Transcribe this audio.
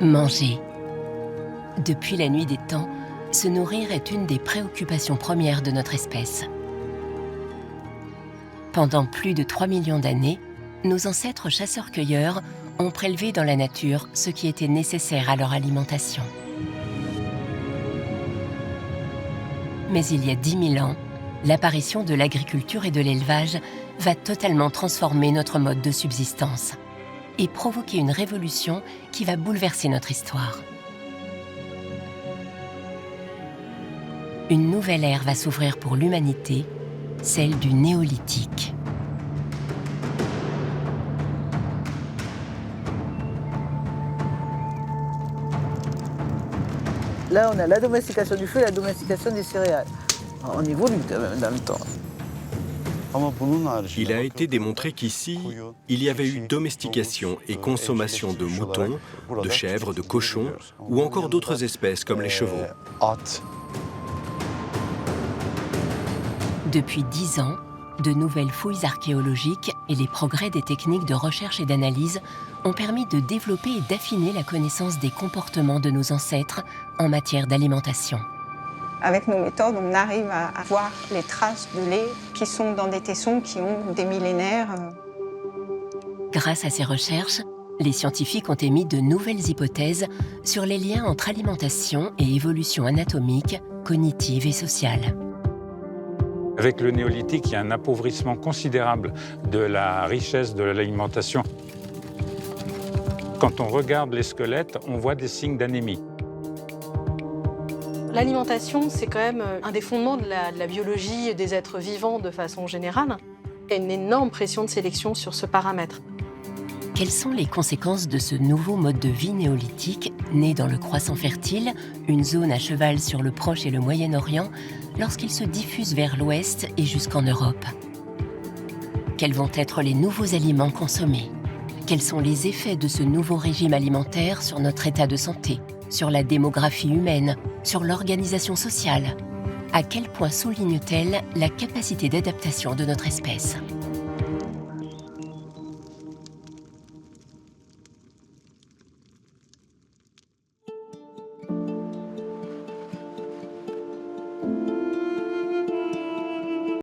Manger. Depuis la nuit des temps, se nourrir est une des préoccupations premières de notre espèce. Pendant plus de 3 millions d'années, nos ancêtres chasseurs-cueilleurs ont prélevé dans la nature ce qui était nécessaire à leur alimentation. Mais il y a 10 000 ans, l'apparition de l'agriculture et de l'élevage va totalement transformer notre mode de subsistance et provoquer une révolution qui va bouleverser notre histoire. Une nouvelle ère va s'ouvrir pour l'humanité, celle du néolithique. Là, on a la domestication du feu et la domestication des céréales. On évolue quand même dans le temps. Il a été démontré qu'ici, il y avait eu domestication et consommation de moutons, de chèvres, de cochons ou encore d'autres espèces comme les chevaux. Depuis 10 ans, de nouvelles fouilles archéologiques et les progrès des techniques de recherche et d'analyse ont permis de développer et d'affiner la connaissance des comportements de nos ancêtres en matière d'alimentation. Avec nos méthodes, on arrive à voir les traces de lait qui sont dans des tessons qui ont des millénaires. Grâce à ces recherches, les scientifiques ont émis de nouvelles hypothèses sur les liens entre alimentation et évolution anatomique, cognitive et sociale. Avec le néolithique, il y a un appauvrissement considérable de la richesse de l'alimentation. Quand on regarde les squelettes, on voit des signes d'anémie. L'alimentation, c'est quand même un des fondements de la biologie des êtres vivants de façon générale. Il y a une énorme pression de sélection sur ce paramètre. Quelles sont les conséquences de ce nouveau mode de vie néolithique, né dans le Croissant fertile, une zone à cheval sur le Proche et le Moyen-Orient, lorsqu'il se diffuse vers l'Ouest et jusqu'en Europe? Quels vont être les nouveaux aliments consommés? Quels sont les effets de ce nouveau régime alimentaire sur notre état de santé, sur la démographie humaine, sur l'organisation sociale? À quel point souligne-t-elle la capacité d'adaptation de notre espèce?